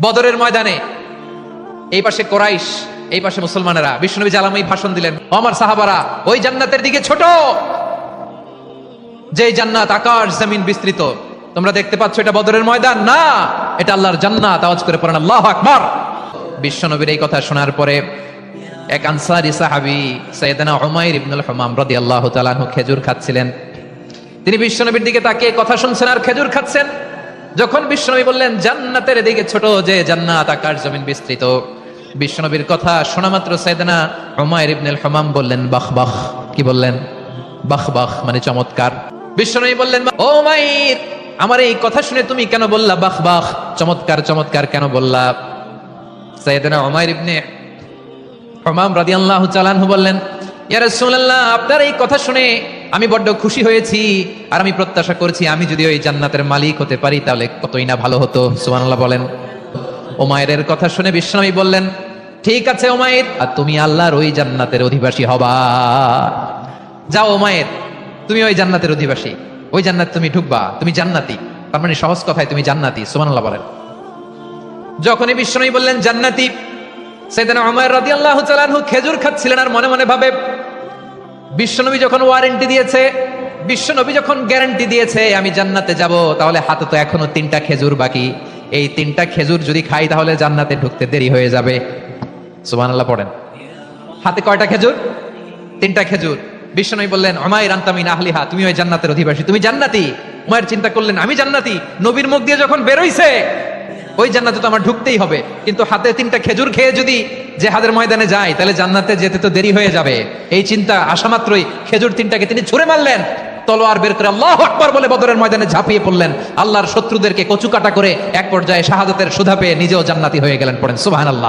বদরের ময়দানে এই পাশে কোরাইশ, এই পাশে মুসলমানেরা। বিশ্বনবী জালামাই ভাষণ দিলেন, আমার সাহাবারা ওই জান্নাতের দিকে ছোট, যে জান্নাত আকাশ জমিন বিস্তৃত। তোমরা দেখতে পাচ্ছ এটা বদরের ময়দান না, এটা আল্লাহর জান্নাত। আওয়াজ করে পড়েন আল্লাহু আকবার। বিশ্বনবীর এই কথা শোনার পরে এক আনসারী সাহাবী সাইয়েদনা উমাইর ইবনুল হুমাম রাদিয়াল্লাহু তাআলা আনহু খেজুর খাচ্ছিলেন। তিনি বিশ্বনবীর দিকে তাকিয়ে কথা শুনছেন আর খেজুর খাচ্ছেন। যখন বিশ্বনবী বললেন জান্নাতের দিকে ছোট, যে জান্নাত আকাশ জমিন বিস্তৃত, বিশ্বনবীর কথা শোনা মাত্র সাইয়েদনা উমাইর ইবনুল হুমাম বললেন বাহ বাহ। কি বললেন? বাহ বাহ মানে চমৎকার। বিশ্বনবী বললেন, ও উমাইর, আমার এই কথা শুনে তুমি কেন বললা বাহ বাহ, চমৎকার চমৎকার কেন বললা? সাইয়েদনা উমাইর ইবনে হুমাম রাদিয়াল্লাহু তাআলা আনহু বললেন, ইয়া রাসূলুল্লাহ, আপনার এই কথা শুনে আমি বড্ড খুশি হয়েছি, আর আমি প্রত্যাশা করছি আমি যদি ওই জান্নাতের মালিক হতে পারি তাহলে কতই না ভালো হতো। সুবহানাল্লাহ বলেন। উমাইরের কথা শুনে বিশ্বনবী বললেন, ঠিক আছে উমাইর, আর তুমি আল্লাহর ওই জান্নাতের অধিবাসী হবা। যাও উমাইর, তুমি ওই জান্নাতের অধিবাসী, ওই জান্নাত তুমি ঢুকবা, তুমি জান্নাতি। তার মানে সহজ কথায় তুমি জান্নাতি। সুবহানাল্লাহ বলেন। যখনই বিশ্বনবী বললেন জান্নাতি, সাইয়েদনা উমাইর রাদিয়াল্লাহু তাআলা আনহু খেজুর খাচ্ছিলেন আর মনে মনে ভাবে, বিশ্বনবী যখন ওয়ারেন্টি দিয়েছে, বিশ্বনবী যখন গ্যারান্টি দিয়েছে আমি জান্নাতে যাব, তাহলে হাতে তো এখনো 3টা খেজুর বাকি। এই 3টা খেজুর যদি খাই তাহলে জান্নাতে ঢুকতে দেরি হয়ে যাবে। সুবহানাল্লাহ পড়েন। হাতে কয়টা খেজুর? 3টা খেজুর। বিশ্বনবী বললেন, উমাইর আনতা মিন আহলিহা, তুমি ওই জান্নাতের অধিবাসী, তুমি জান্নাতি। উমাইর চিন্তা করলেন, আমি জান্নাতি, নবীর মুখ দিয়ে যখন বের হইছে ওই জান্নাতে তো আমার ঢুকতেই হবে, কিন্তু হাতে 3টা খেজুর খেয়ে যদি জিহাদের ময়দানে যাই তাহলে জান্নাতে যেতে তো দেরি হয়ে যাবে। এই চিন্তা আসা মাত্রই খেজুর 3টাকে তিনি ছুঁড়ে মারলেন, তলোয়ার বের করে আল্লাহু আকবার বলে বদরের ময়দানে ঝাঁপিয়ে পড়লেন। আল্লাহর শত্রুদেরকে কচুকাটা করে এক পর্যায়ে শাহাদাতের সুধা পেয়ে নিজেও জান্নাতি হয়ে গেলেন। পড়েন সুবহানাল্লাহ।